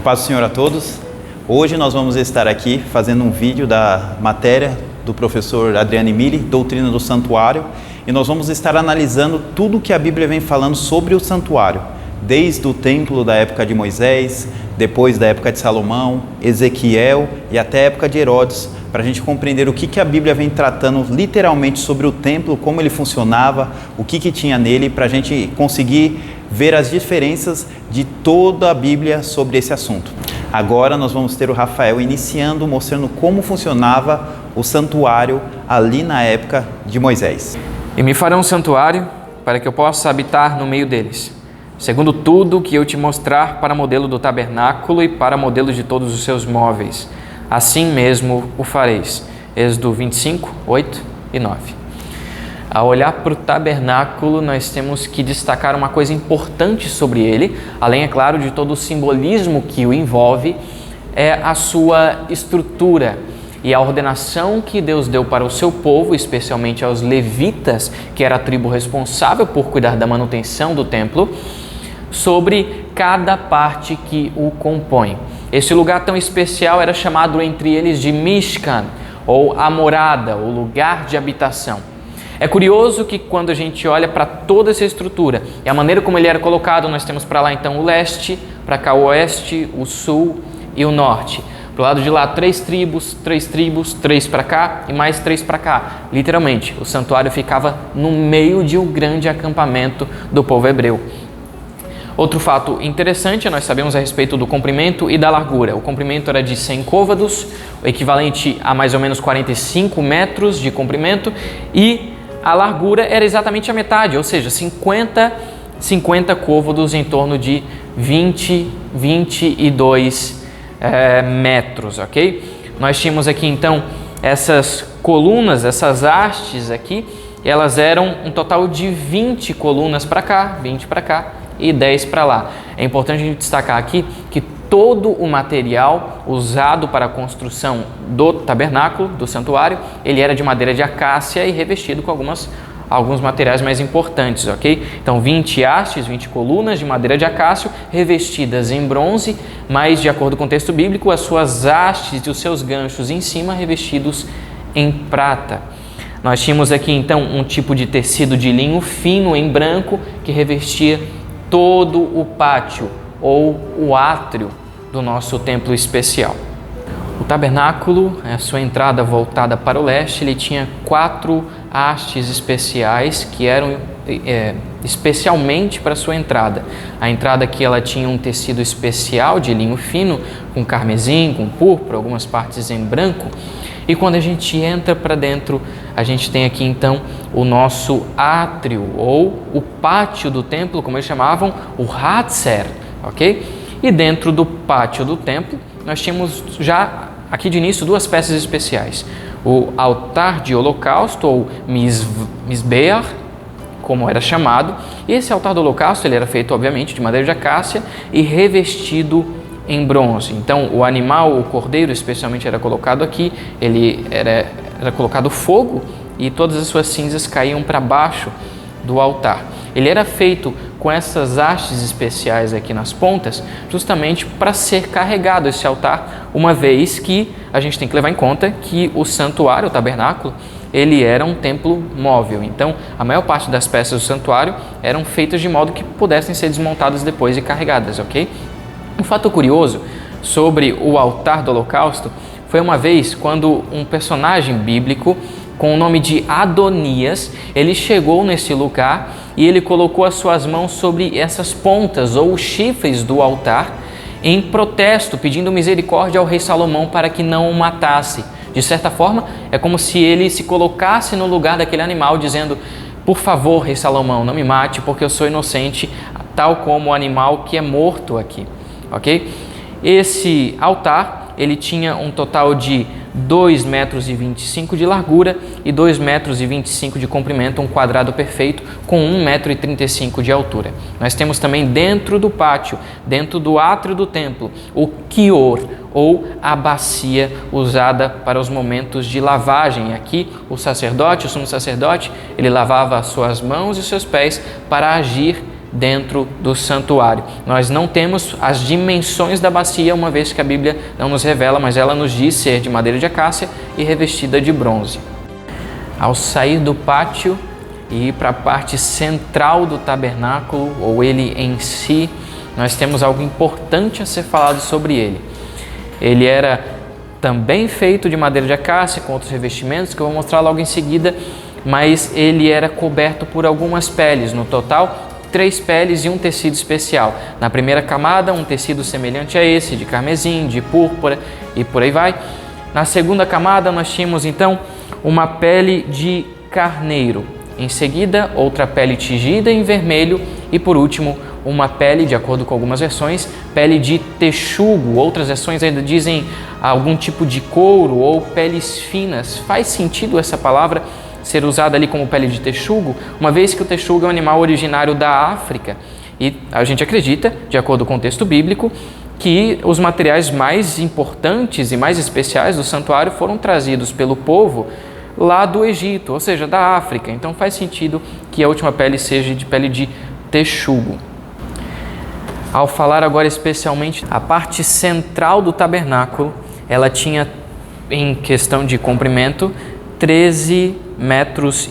A paz do Senhor a todos. Hoje nós vamos estar aqui fazendo um vídeo da matéria do professor Adriano Mille, Doutrina do Santuário, e nós vamos estar analisando tudo que a Bíblia vem falando sobre o santuário, desde o templo da época de Moisés, depois da época de Salomão, Ezequiel e até a época de Herodes, para a gente compreender o que a Bíblia vem tratando literalmente sobre o templo, como ele funcionava, o que tinha nele, para a gente conseguir ver as diferenças de toda a Bíblia sobre esse assunto. Agora nós vamos ter o Rafael iniciando, mostrando como funcionava o santuário ali na época de Moisés. E me farão um santuário para que eu possa habitar no meio deles, segundo tudo que eu te mostrar para modelo do tabernáculo e para modelo de todos os seus móveis. Assim mesmo o fareis. Êxodo 25, 8 e 9. Ao olhar para o tabernáculo, nós temos que destacar uma coisa importante sobre ele, além, é claro, de todo o simbolismo que o envolve, é a sua estrutura e a ordenação que Deus deu para o seu povo, especialmente aos levitas, que era a tribo responsável por cuidar da manutenção do templo, sobre cada parte que o compõe. Esse lugar tão especial era chamado entre eles de Mishkan, ou a morada, o lugar de habitação. É curioso que quando a gente olha para toda essa estrutura e a maneira como ele era colocado, nós temos para lá então o leste, para cá o oeste, o sul e o norte. Para o lado de lá, três tribos, três para cá e mais três para cá. Literalmente, o santuário ficava no meio de um grande acampamento do povo hebreu. Outro fato interessante, nós sabemos a respeito do comprimento e da largura. O comprimento era de 100 côvados, o equivalente a mais ou menos 45 metros de comprimento, e a largura era exatamente a metade, ou seja, 50 côvados, em torno de 22 metros, ok? Nós tínhamos aqui então essas colunas, essas hastes aqui, elas eram um total de 20 colunas para cá, 20 para cá e 10 para lá. É importante a gente destacar aqui que todo o material usado para a construção do tabernáculo, do santuário, ele era de madeira de acácia e revestido com alguns materiais mais importantes, ok? Então 20 hastes, 20 colunas de madeira de acácio revestidas em bronze, mas de acordo com o texto bíblico, as suas hastes e os seus ganchos em cima revestidos em prata. Nós tínhamos aqui então um tipo de tecido de linho fino em branco que revestia todo o pátio ou o átrio do nosso templo especial. O tabernáculo, a sua entrada voltada para o leste, ele tinha 4 hastes especiais que eram especialmente para a sua entrada. A entrada aqui ela tinha um tecido especial de linho fino, com carmesim, com púrpura, algumas partes em branco. E quando a gente entra para dentro, a gente tem aqui então o nosso átrio, ou o pátio do templo, como eles chamavam, o Hatzer, ok? E dentro do pátio do templo, nós tínhamos já aqui de início 2 peças especiais. O altar de holocausto, ou Mizbeach, como era chamado. E esse altar do holocausto ele era feito, obviamente, de madeira de acácia e revestido em bronze. Então, o animal, o cordeiro especialmente, era colocado aqui, ele era colocado fogo e todas as suas cinzas caíam para baixo do altar. Ele era feito com essas hastes especiais aqui nas pontas, justamente para ser carregado esse altar, uma vez que a gente tem que levar em conta que o santuário, o tabernáculo, ele era um templo móvel. Então, a maior parte das peças do santuário eram feitas de modo que pudessem ser desmontadas depois e carregadas, ok? Um fato curioso sobre o altar do holocausto foi uma vez quando um personagem bíblico com o nome de Adonias, ele chegou nesse lugar e ele colocou as suas mãos sobre essas pontas ou chifres do altar em protesto, pedindo misericórdia ao rei Salomão para que não o matasse. De certa forma, é como se ele se colocasse no lugar daquele animal, dizendo: por favor, rei Salomão, não me mate, porque eu sou inocente, tal como o animal que é morto aqui. Ok? Esse altar, ele tinha um total de 2,25 metros de largura e 2,25 metros de comprimento, um quadrado perfeito com 1,35 metro de altura. Nós temos também dentro do pátio, dentro do átrio do templo, o quior, ou a bacia usada para os momentos de lavagem. Aqui o sacerdote, o sumo sacerdote, ele lavava as suas mãos e seus pés para agir dentro do santuário. Nós não temos as dimensões da bacia, uma vez que a Bíblia não nos revela, mas ela nos diz ser de madeira de acácia e revestida de bronze. Ao sair do pátio e ir para a parte central do tabernáculo, ou ele em si, nós temos algo importante a ser falado sobre ele. Ele era também feito de madeira de acácia, com outros revestimentos, que eu vou mostrar logo em seguida, mas ele era coberto por algumas peles, no total 3 peles e um tecido especial. Na primeira camada, um tecido semelhante a esse, de carmesim, de púrpura e por aí vai. Na segunda camada, nós tínhamos então uma pele de carneiro. Em seguida, outra pele tingida em vermelho e, por último, uma pele, de acordo com algumas versões, pele de texugo. Outras versões ainda dizem algum tipo de couro ou peles finas. Faz sentido essa palavra ser usada ali como pele de texugo, uma vez que o texugo é um animal originário da África. E a gente acredita, de acordo com o texto bíblico, que os materiais mais importantes e mais especiais do santuário foram trazidos pelo povo lá do Egito, ou seja, da África. Então faz sentido que a última pele seja de pele de texugo. Ao falar agora especialmente a parte central do tabernáculo, ela tinha, em questão de comprimento, 13,5 metros.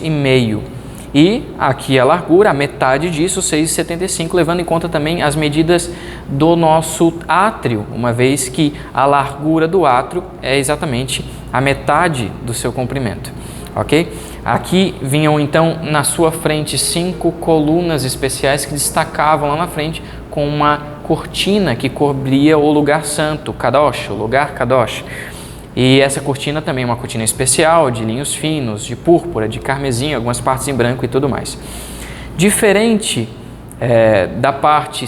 E aqui a largura, a metade disso, 6,75, levando em conta também as medidas do nosso átrio, uma vez que a largura do átrio é exatamente a metade do seu comprimento, ok? Aqui vinham então na sua frente 5 colunas especiais que destacavam lá na frente com uma cortina que cobria o lugar santo, Kadosh, o lugar Kadosh. E essa cortina também é uma cortina especial, de linhos finos, de púrpura, de carmesim, algumas partes em branco e tudo mais. Diferente da parte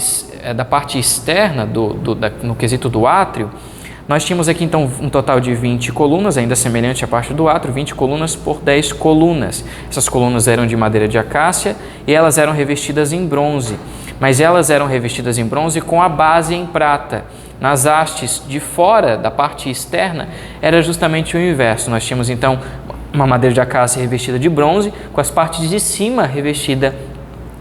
externa, no quesito do átrio, nós tínhamos aqui então um total de 20 colunas, ainda semelhante à parte do átrio, 20 colunas por 10 colunas. Essas colunas eram de madeira de acácia e elas eram revestidas em bronze, mas elas eram revestidas em bronze com a base em prata. Nas hastes de fora, da parte externa, era justamente o inverso. Nós tínhamos então uma madeira de acácia revestida de bronze, com as partes de cima revestida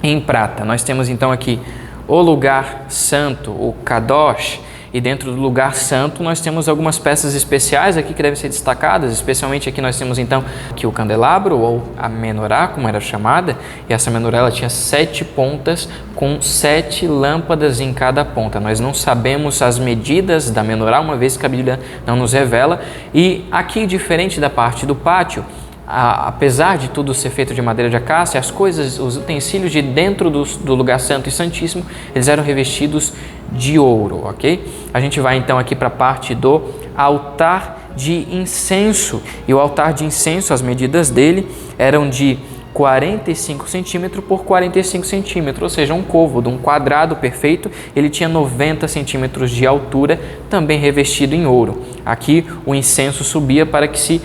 em prata. Nós temos então aqui o lugar santo, o Kadosh, e dentro do lugar santo nós temos algumas peças especiais aqui que devem ser destacadas, especialmente aqui nós temos então aqui o candelabro, ou a menorá, como era chamada, e essa menorá ela tinha 7 pontas com 7 lâmpadas em cada ponta. Nós não sabemos as medidas da menorá, uma vez que a Bíblia não nos revela, e aqui, diferente da parte do pátio, apesar de tudo ser feito de madeira de acácia, as coisas, os utensílios de dentro do lugar santo e santíssimo, eles eram revestidos de ouro, ok? A gente vai então aqui para a parte do altar de incenso, e o altar de incenso, as medidas dele eram de 45 centímetros por 45 centímetros, ou seja, um côvado, um quadrado perfeito. Ele tinha 90 centímetros de altura, também revestido em ouro. Aqui o incenso subia para que se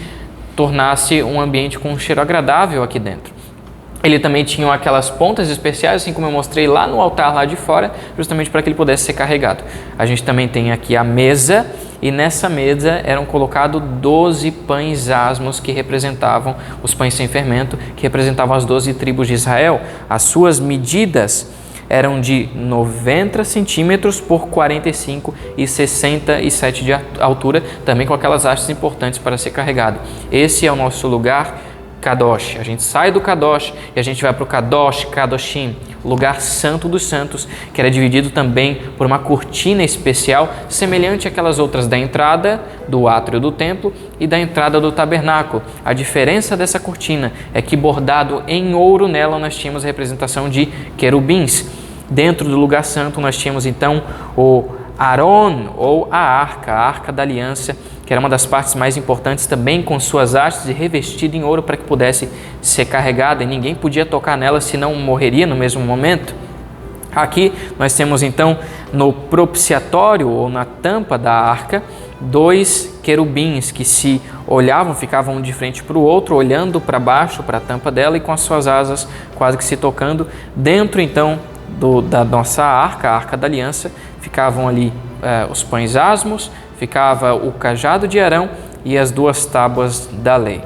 tornasse um ambiente com um cheiro agradável aqui dentro. Ele também tinha aquelas pontas especiais, assim como eu mostrei lá no altar lá de fora, justamente para que ele pudesse ser carregado. A gente também tem aqui a mesa, e nessa mesa eram colocados 12 pães asmos que representavam os pães sem fermento, que representavam as 12 tribos de Israel. As suas medidas eram de 90 centímetros por 45 e 67 de altura, também com aquelas hastes importantes para ser carregado. Esse é o nosso lugar Kadosh. A gente sai do Kadosh e a gente vai para o Kadosh, Kadoshim, lugar santo dos santos, que era dividido também por uma cortina especial, semelhante àquelas outras da entrada do átrio do templo e da entrada do tabernáculo. A diferença dessa cortina é que, bordado em ouro nela, nós tínhamos a representação de querubins. Dentro do lugar santo nós tínhamos então o Aron, ou a Arca da Aliança, que era uma das partes mais importantes, também com suas hastes e revestida em ouro para que pudesse ser carregada, e ninguém podia tocar nela senão morreria no mesmo momento. Aqui nós temos então no propiciatório, ou na tampa da arca, 2 querubins que se olhavam, ficavam um de frente para o outro, olhando para baixo, para a tampa dela, e com as suas asas quase que se tocando. Dentro então da nossa arca, a Arca da Aliança, ficavam ali os pães asmos, ficava o cajado de Arão e as 2 tábuas da lei.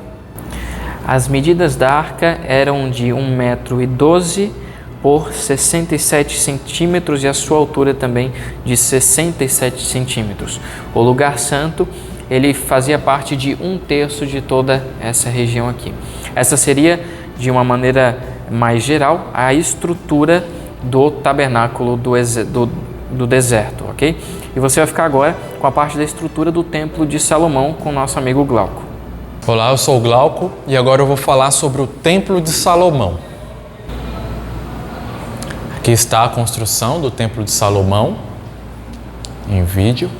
As medidas da arca eram de 1,12 m por 67 centímetros e a sua altura também de 67 centímetros. O lugar santo, ele fazia parte de 1/3 de toda essa região aqui. Essa seria, de uma maneira mais geral, a estrutura do tabernáculo do deserto, ok? E você vai ficar agora com a parte da estrutura do Templo de Salomão com o nosso amigo Glauco. Olá, eu sou o Glauco e agora eu vou falar sobre o Templo de Salomão. Aqui está a construção do Templo de Salomão, em vídeo.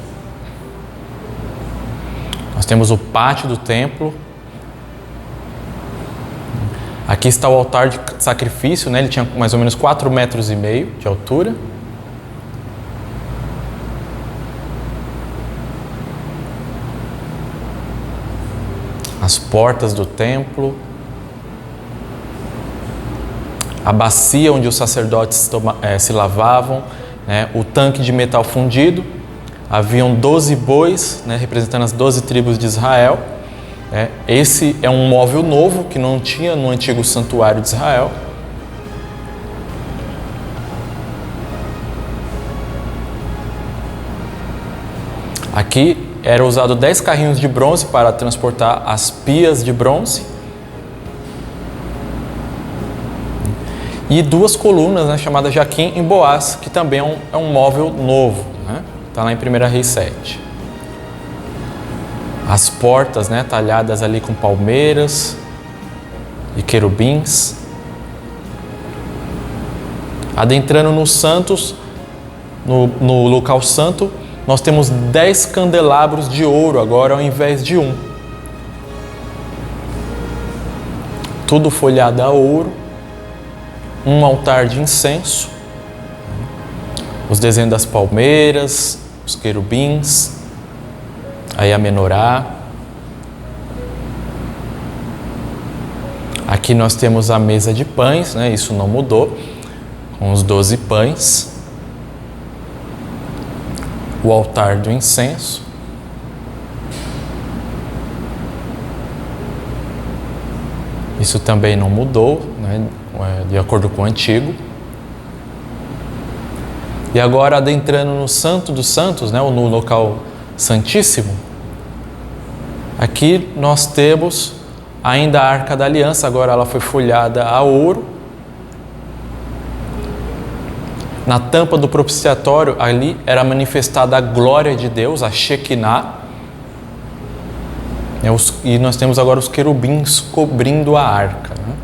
Nós temos o pátio do templo. Aqui está o altar de sacrifício, né? Ele tinha mais ou menos 4,5 metros de altura. As portas do templo. A bacia onde os sacerdotes se lavavam, né? O tanque de metal fundido. Haviam 12 bois, né? Representando as 12 tribos de Israel. Esse é um móvel novo que não tinha no antigo santuário de Israel. Aqui era usado 10 carrinhos de bronze para transportar as pias de bronze. E 2 colunas, né, chamadas Jaquim e Boaz, que também é um móvel novo. Está lá em 1 Reis 7. As portas, né, talhadas ali com palmeiras e querubins. Adentrando nos santos, no local santo, nós temos 10 candelabros de ouro agora ao invés de 1. Tudo folhado a ouro. Um altar de incenso, os desenhos das palmeiras, os querubins, aí a menorá. Aqui nós temos a mesa de pães, né? Isso não mudou, com os 12 pães. O altar do incenso. Isso também não mudou, né? De acordo com o antigo. E agora, adentrando no Santo dos Santos, né? Ou no local santíssimo, aqui nós temos ainda a Arca da Aliança, agora ela foi folhada a ouro. Na tampa do propiciatório, ali era manifestada a glória de Deus, a Shekinah. E nós temos agora os querubins cobrindo a arca, né?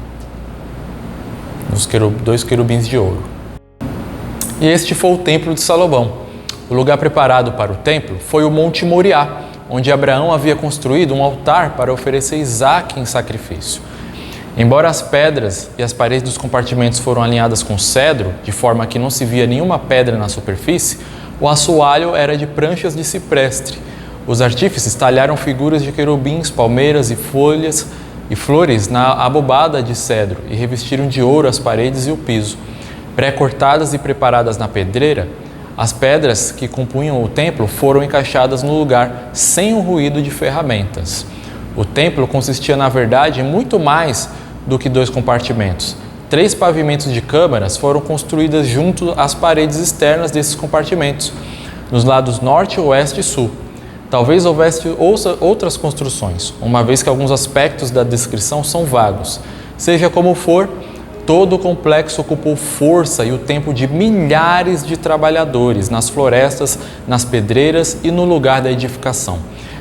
Os 2 querubins de ouro. E este foi o Templo de Salomão. O lugar preparado para o templo foi o Monte Moriá, onde Abraão havia construído um altar para oferecer Isaque em sacrifício. Embora as pedras e as paredes dos compartimentos foram alinhadas com cedro, de forma que não se via nenhuma pedra na superfície, o assoalho era de pranchas de cipreste. Os artífices talharam figuras de querubins, palmeiras e folhas e flores na abobada de cedro e revestiram de ouro as paredes e o piso. Pré-cortadas e preparadas na pedreira, as pedras que compunham o templo foram encaixadas no lugar sem o ruído de ferramentas. O templo consistia, na verdade, em muito mais do que 2 compartimentos. 3 pavimentos de câmaras foram construídas junto às paredes externas desses compartimentos, nos lados norte, oeste e sul. Talvez houvesse outras construções, uma vez que alguns aspectos da descrição são vagos. Seja como for, todo o complexo ocupou força e o tempo de milhares de trabalhadores nas florestas, nas pedreiras e no lugar da edificação.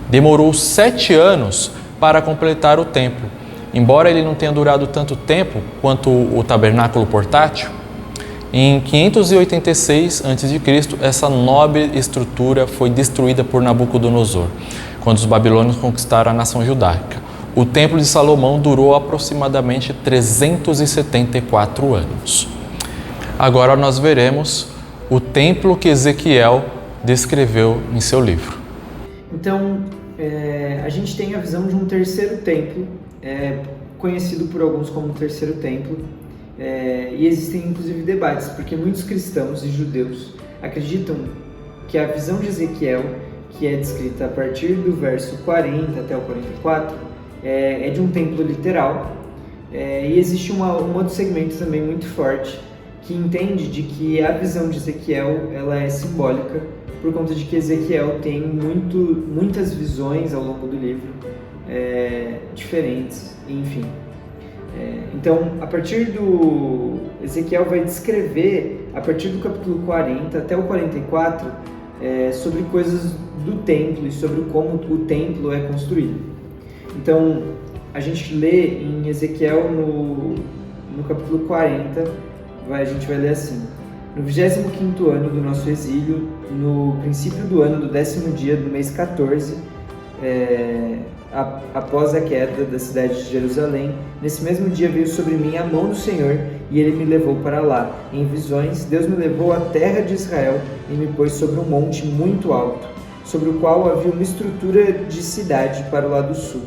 Demorou 7 anos para completar o templo. Embora ele não tenha durado tanto tempo quanto o tabernáculo portátil, em 586 a.C., essa nobre estrutura foi destruída por Nabucodonosor, quando os babilônios conquistaram a nação judaica. O Templo de Salomão durou aproximadamente 374 anos. Agora nós veremos o templo que Ezequiel descreveu em seu livro. Então, a gente tem a visão de um terceiro templo, conhecido por alguns como o terceiro templo, e existem inclusive debates, porque muitos cristãos e judeus acreditam que a visão de Ezequiel, que é descrita a partir do verso 40 até o 44, é de um templo literal, e existe um outro segmento também muito forte, que entende de que a visão de Ezequiel ela é simbólica, por conta de que Ezequiel tem muitas visões ao longo do livro, diferentes, enfim. Então, a partir do... Ezequiel vai descrever, a partir do capítulo 40 até o 44, sobre coisas do templo e sobre como o templo é construído. Então, a gente lê em Ezequiel no capítulo 40, a gente vai ler assim: no 25º ano do nosso exílio, no princípio do ano do 10º dia do mês 14, após a queda da cidade de Jerusalém, nesse mesmo dia veio sobre mim a mão do Senhor e ele me levou para lá. Em visões, Deus me levou à terra de Israel e me pôs sobre um monte muito alto, sobre o qual havia uma estrutura de cidade para o lado sul.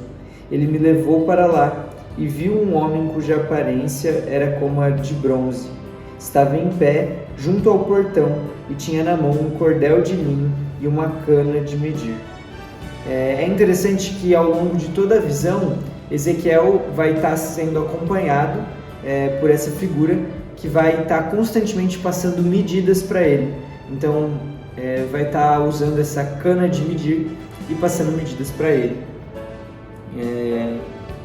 Ele me levou para lá e viu um homem cuja aparência era como a de bronze. Estava em pé junto ao portão e tinha na mão um cordel de linho e uma cana de medir. É interessante que ao longo de toda a visão, Ezequiel vai estar sendo acompanhado por essa figura que vai estar constantemente passando medidas para ele. Então, vai estar usando essa cana de medir e passando medidas para ele.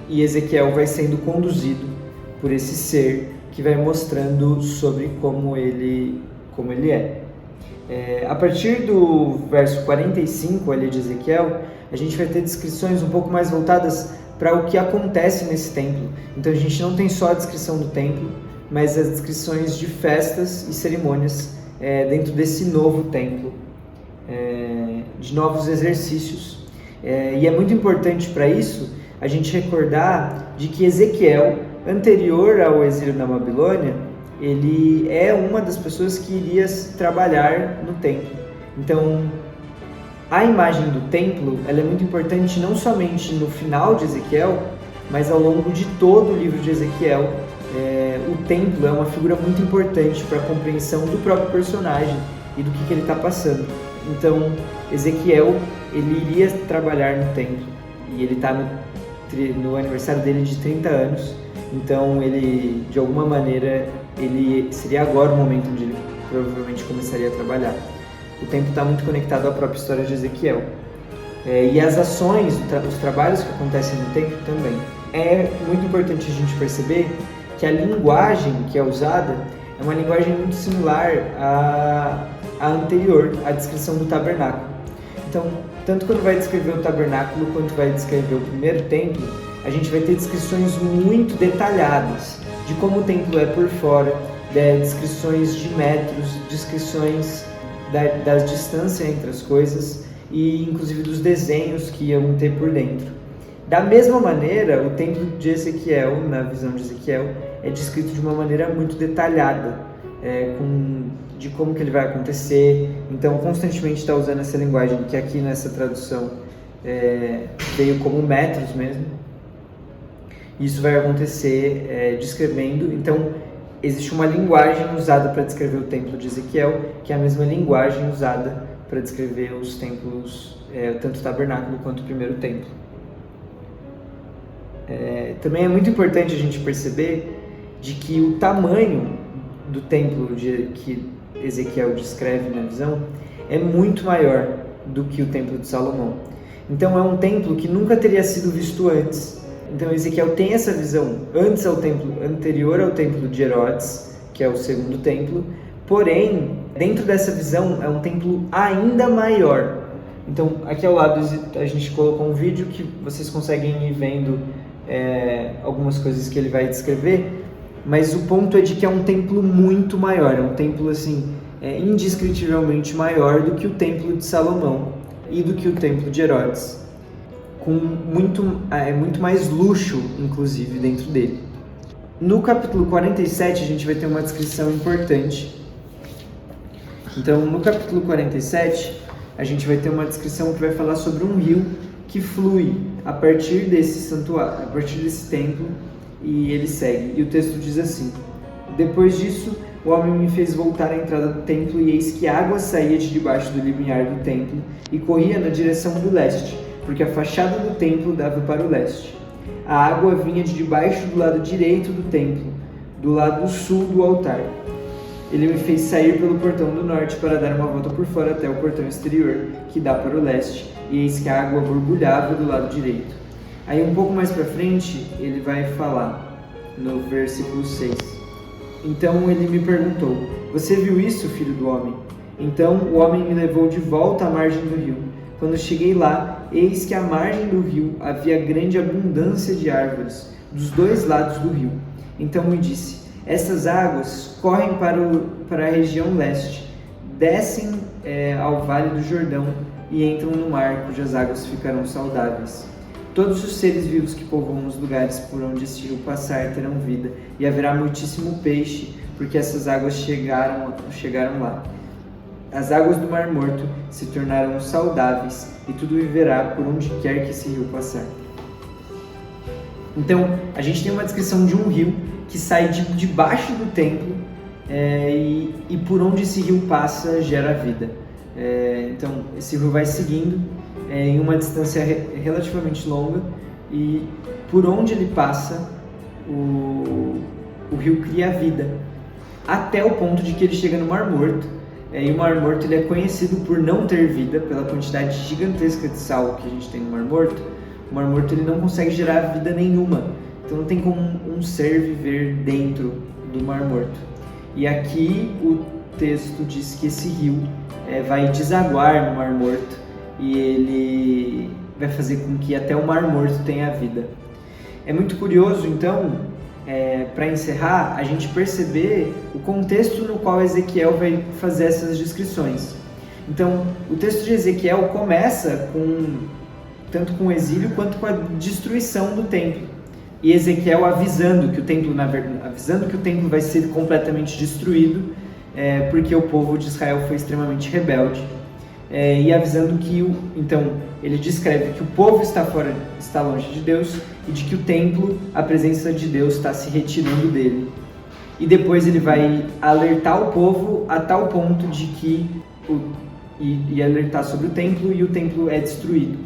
E Ezequiel vai sendo conduzido por esse ser que vai mostrando sobre como ele é. A partir do verso 45 ali de Ezequiel, a gente vai ter descrições um pouco mais voltadas para o que acontece nesse templo. Então a gente não tem só a descrição do templo, mas as descrições de festas e cerimônias dentro desse novo templo, de novos exercícios. E é muito importante para isso a gente recordar de que Ezequiel, anterior ao exílio na Babilônia, ele é uma das pessoas que iria trabalhar no templo. Então, a imagem do templo ela é muito importante não somente no final de Ezequiel, mas ao longo de todo o livro de Ezequiel. O templo é uma figura muito importante para a compreensão do próprio personagem e do que ele está passando. Então, Ezequiel ele iria trabalhar no templo e ele está no aniversário dele de 30 anos. Então, ele, de alguma maneira, ele seria agora o momento onde ele provavelmente começaria a trabalhar. O templo está muito conectado à própria história de Ezequiel. E as ações, os trabalhos que acontecem no templo também. É muito importante a gente perceber que a linguagem que é usada é uma linguagem muito similar à anterior, à descrição do tabernáculo. Então, tanto quando vai descrever o tabernáculo quanto vai descrever o primeiro templo, a gente vai ter descrições muito detalhadas de como o templo é por fora, descrições de metros, descrições da distância entre as coisas e inclusive dos desenhos que iam ter por dentro. Da mesma maneira, o templo de Ezequiel, na visão de Ezequiel, é descrito de uma maneira muito detalhada, de como que ele vai acontecer. Então, constantemente está usando essa linguagem que aqui nessa tradução veio como metros mesmo. Isso vai acontecer descrevendo. Então, existe uma linguagem usada para descrever o templo de Ezequiel, que é a mesma linguagem usada para descrever os templos, tanto o tabernáculo quanto o primeiro templo. Também é muito importante a gente perceber de que o tamanho do templo que Ezequiel descreve na visão é muito maior do que o templo de Salomão. Então é um templo que nunca teria sido visto antes. Então Ezequiel tem essa visão anterior ao templo de Herodes, que é o segundo templo, porém, dentro dessa visão é um templo ainda maior. Então aqui ao lado a gente colocou um vídeo que vocês conseguem ir vendo algumas coisas que ele vai descrever, mas o ponto é de que é um templo muito maior, é um templo assim, indescritivelmente maior do que o templo de Salomão e do que o templo de Herodes, com muito mais luxo, inclusive, dentro dele. No capítulo 47 a gente vai ter uma descrição importante. Então, no capítulo 47 a gente vai ter uma descrição que vai falar sobre um rio que flui a partir desse santuário, a partir desse templo, e ele segue. E o texto diz assim: depois disso, o homem me fez voltar à entrada do templo, e eis que água saía de debaixo do limiar do templo e corria na direção do leste, porque a fachada do templo dava para o leste. A água vinha de debaixo do lado direito do templo, do lado sul do altar. Ele me fez sair pelo portão do norte para dar uma volta por fora até o portão exterior, que dá para o leste, e eis que a água borbulhava do lado direito. Aí um pouco mais para frente, ele vai falar, no versículo 6. Então ele me perguntou, você viu isso, filho do homem? Então o homem me levou de volta à margem do rio. Quando cheguei lá, eis que à margem do rio havia grande abundância de árvores, dos dois lados do rio. Então me disse, essas águas correm para a região leste, descem ao vale do Jordão e entram no mar, cujas águas ficarão saudáveis. Todos os seres vivos que povoam os lugares por onde este rio passar terão vida, e haverá muitíssimo peixe, porque essas águas chegaram lá. As águas do Mar Morto se tornaram saudáveis, e tudo viverá por onde quer que esse rio passar. Então, a gente tem uma descrição de um rio que sai debaixo do templo e por onde esse rio passa gera vida. Então, esse rio vai seguindo em uma distância relativamente longa e por onde ele passa, o rio cria vida, até o ponto de que ele chega no Mar Morto. E o Mar Morto ele é conhecido por não ter vida, pela quantidade gigantesca de sal que a gente tem no Mar Morto. O Mar Morto ele não consegue gerar vida nenhuma, então não tem como um ser viver dentro do Mar Morto. E aqui o texto diz que esse rio vai desaguar no Mar Morto e ele vai fazer com que até o Mar Morto tenha vida. É muito curioso, então, para encerrar, a gente perceber o contexto no qual Ezequiel vai fazer essas descrições. Então, o texto de Ezequiel começa tanto com o exílio quanto com a destruição do templo. E Ezequiel avisando que o templo vai ser completamente destruído, porque o povo de Israel foi extremamente rebelde. E avisando que então ele descreve que o povo está longe de Deus e de que o templo, a presença de Deus está se retirando dele. E depois ele vai alertar o povo a tal ponto de que e alertar sobre o templo, e o templo é destruído.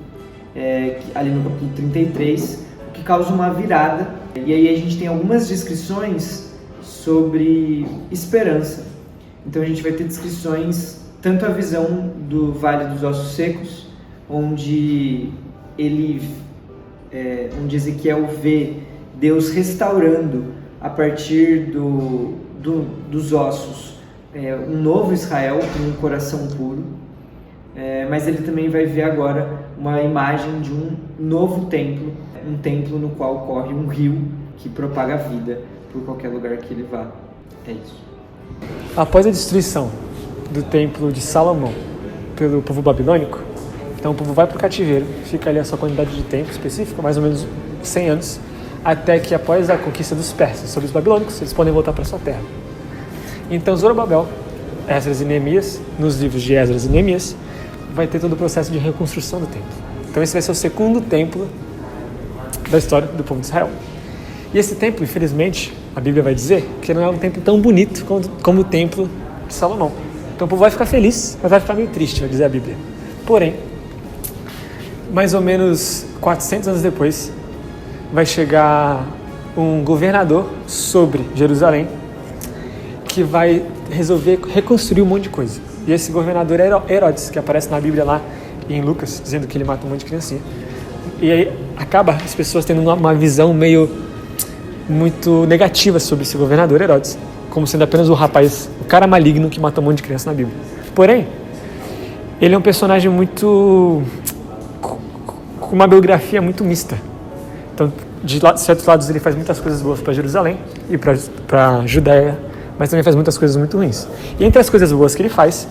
Ali no capítulo 33, o que causa uma virada. E aí a gente tem algumas descrições sobre esperança. Então a gente vai ter descrições, tanto a visão do Vale dos Ossos Secos, onde Ezequiel vê Deus restaurando a partir dos ossos um novo Israel com um coração puro, mas ele também vai ver agora uma imagem de um novo templo, um templo no qual corre um rio que propaga a vida por qualquer lugar que ele vá. É isso. Após a destruição do templo de Salomão pelo povo babilônico, então o povo vai para o cativeiro, fica ali a sua quantidade de tempo específica, mais ou menos 100 anos, até que após a conquista dos persas sobre os babilônicos, eles podem voltar para sua terra. Então Zorobabel, Esdras e Neemias, nos livros de Esdras e Neemias, vai ter todo o processo de reconstrução do templo. Então esse vai ser o segundo templo da história do povo de Israel. E esse templo, infelizmente, a Bíblia vai dizer que não é um templo tão bonito como o templo de Salomão. Então o povo vai ficar feliz, mas vai ficar meio triste, vai dizer a Bíblia. Porém, mais ou menos 400 anos depois, vai chegar um governador sobre Jerusalém que vai resolver reconstruir um monte de coisa. E esse governador é Herodes, que aparece na Bíblia lá em Lucas, dizendo que ele mata um monte de criancinha. E aí acaba as pessoas tendo uma visão muito negativa sobre esse governador Herodes, como sendo apenas o cara maligno que mata um monte de criança na Bíblia. Porém, ele é um personagem com uma biografia muito mista. Então, de certos lados ele faz muitas coisas boas para Jerusalém e para Judéia, mas também faz muitas coisas muito ruins. E entre as coisas boas que ele faz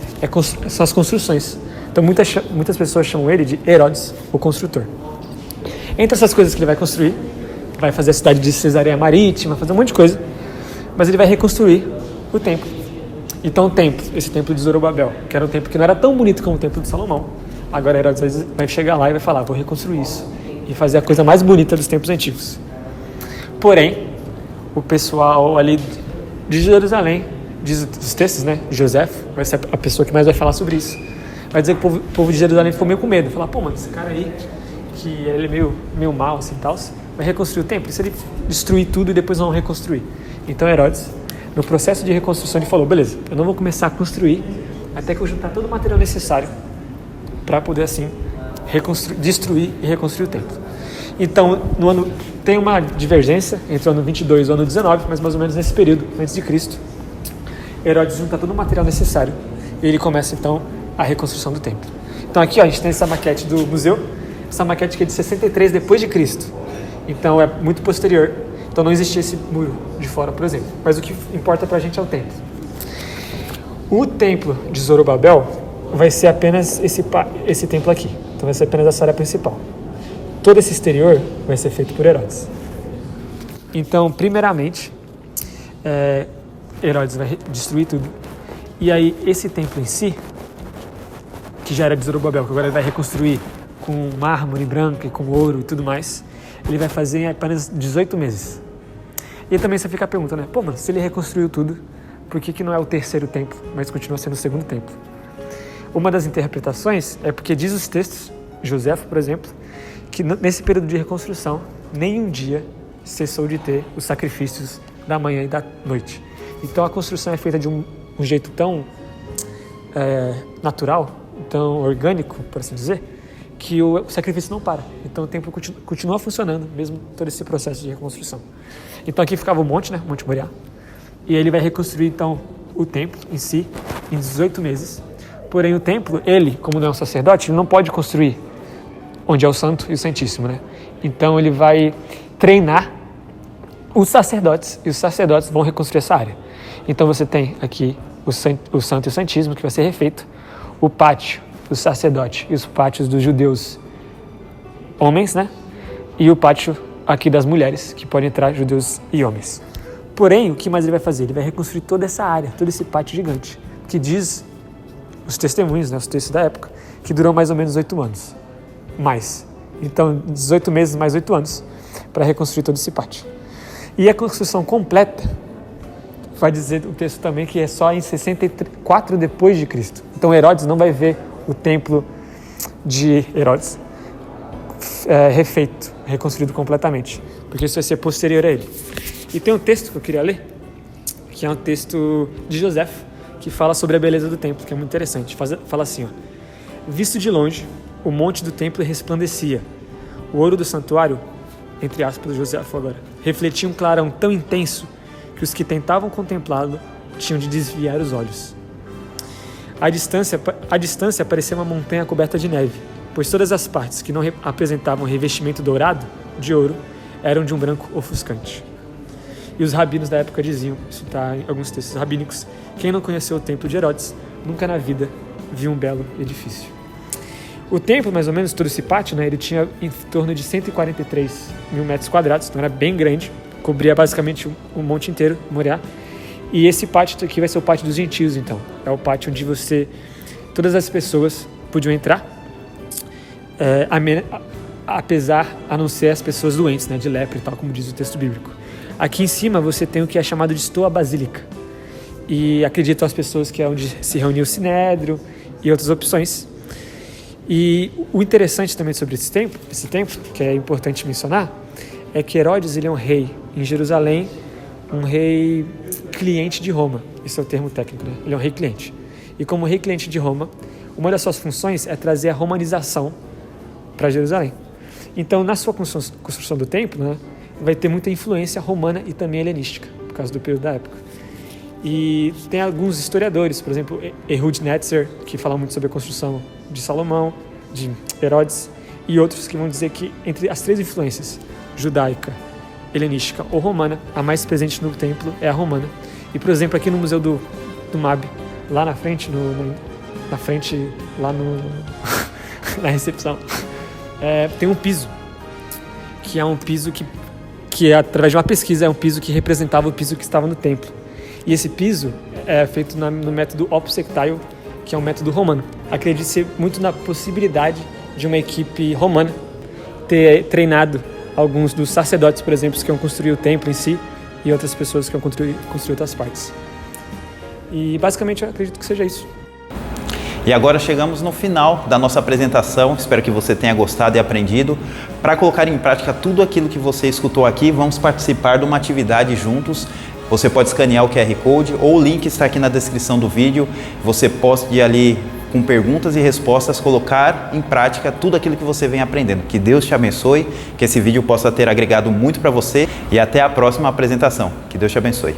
são as construções. Então muitas pessoas chamam ele de Herodes, o construtor. Entre essas coisas que ele vai construir, vai fazer a cidade de Cesareia Marítima, fazer um monte de coisa, mas ele vai reconstruir o templo. Então esse templo de Zorobabel, que era um templo que não era tão bonito como o templo de Salomão, agora Herodes vai chegar lá e vai falar, vou reconstruir isso e fazer a coisa mais bonita dos tempos antigos. Porém, o pessoal ali de Jerusalém, diz os textos, né? José vai ser a pessoa que mais vai falar sobre isso. Vai dizer que o povo de Jerusalém ficou meio com medo. Falar, pô, mano, esse cara aí, que ele é meio mal, assim, tal, vai reconstruir o templo. E se ele destruir tudo e depois não reconstruir? Então Herodes No processo de reconstrução ele falou, beleza, eu não vou começar a construir até que eu juntar todo o material necessário para poder assim destruir e reconstruir o templo. Então, tem uma divergência entre o ano 22 e o ano 19, mas mais ou menos nesse período, antes de Cristo, Herodes junta todo o material necessário e ele começa então a reconstrução do templo. Então aqui ó, a gente tem essa maquete do museu, essa maquete que é de 63 depois de Cristo, então é muito posterior, então não existia esse muro de fora, por exemplo, mas o que importa pra gente é o templo. O templo de Zorobabel vai ser apenas esse templo aqui, então vai ser apenas essa área principal. Todo esse exterior vai ser feito por Herodes. Então, primeiramente, Herodes vai destruir tudo. E aí, esse templo em si, que já era de Zorobabel, que agora ele vai reconstruir com mármore branco e com ouro e tudo mais, ele vai fazer em apenas 18 meses. E também você fica a pergunta, né? Pô, mano, se ele reconstruiu tudo, por que não é o terceiro templo, mas continua sendo o segundo templo? Uma das interpretações é porque diz os textos, Joséfo, por exemplo, que nesse período de reconstrução, nenhum dia cessou de ter os sacrifícios da manhã e da noite. Então a construção é feita de um jeito tão natural, tão orgânico, por assim dizer, que o sacrifício não para. Então o templo continua funcionando, mesmo todo esse processo de reconstrução. Então aqui ficava o monte, né, Monte Moriá, e ele vai reconstruir então o templo em si em 18 meses. Porém o templo, ele, como não é um sacerdote, ele não pode construir onde é o Santo e o Santíssimo, né? Então ele vai treinar os sacerdotes e os sacerdotes vão reconstruir essa área. Então você tem aqui o Santo e o Santíssimo que vai ser refeito, o pátio do sacerdote e os pátios dos judeus homens, né? E o pátio aqui das mulheres, que podem entrar judeus e homens. Porém, o que mais ele vai fazer? Ele vai reconstruir toda essa área, todo esse pátio gigante, que diz os testemunhos, né, os textos da época, que durou mais ou menos 8 anos. Mais. Então, 18 meses mais 8 anos para reconstruir todo esse pátio. E a construção completa, vai dizer o texto também que é só em 64 depois de Cristo. Então Herodes não vai ver o templo de Herodes refeito, reconstruído completamente, porque isso vai ser posterior a ele. E tem um texto que eu queria ler, que é um texto de Joséfo, que fala sobre a beleza do templo, que é muito interessante. Fala assim, ó: visto de longe, o monte do templo resplandecia. O ouro do santuário, entre aspas, Joséfo agora, refletia um clarão tão intenso que os que tentavam contemplá-lo tinham de desviar os olhos. À distância parecia uma montanha coberta de neve, pois todas as partes que não apresentavam revestimento dourado, de ouro, eram de um branco ofuscante. E os rabinos da época diziam, isso está em alguns textos rabínicos, quem não conheceu o templo de Herodes, nunca na vida viu um belo edifício. O templo, mais ou menos, todo esse pátio, né, ele tinha em torno de 143 mil metros quadrados, então era bem grande, cobria basicamente o monte inteiro, Moriá. E esse pátio aqui vai ser o pátio dos gentios, então. É o pátio onde todas as pessoas podiam entrar, a não ser as pessoas doentes, né, de lepra e tal, como diz o texto bíblico. Aqui em cima você tem o que é chamado de Stoa Basílica. E acreditam as pessoas que é onde se reuniu o Sinédrio e outras opções. E o interessante também sobre esse templo, que é importante mencionar, é que Herodes ele é um rei em Jerusalém, um rei cliente de Roma. Esse é o termo técnico, né? Ele é um rei cliente. E como rei cliente de Roma, uma das suas funções é trazer a romanização para Jerusalém. Então, na sua construção do templo, né, vai ter muita influência romana e também helenística, por causa do período da época. E tem alguns historiadores, por exemplo, Ehud Netzer, que fala muito sobre a construção de Salomão, de Herodes, e outros que vão dizer que entre as 3 influências, judaica, helenística ou romana, a mais presente no templo é a romana. E, por exemplo, aqui no Museu do MAB, lá na frente, na recepção, tem um piso, que é um piso que através de uma pesquisa, é um piso que representava o piso que estava no templo. E esse piso é feito no método opus sectile, que é um método romano. Acredita-se muito na possibilidade de uma equipe romana ter treinado alguns dos sacerdotes, por exemplo, que iam construir o templo em si, e outras pessoas que iam construir outras partes. E basicamente eu acredito que seja isso. E agora chegamos no final da nossa apresentação, espero que você tenha gostado e aprendido. Para colocar em prática tudo aquilo que você escutou aqui, vamos participar de uma atividade juntos, Você pode escanear o QR Code ou o link está aqui na descrição do vídeo. Você pode ir ali com perguntas e respostas, colocar em prática tudo aquilo que você vem aprendendo. Que Deus te abençoe, que esse vídeo possa ter agregado muito para você e até a próxima apresentação. Que Deus te abençoe.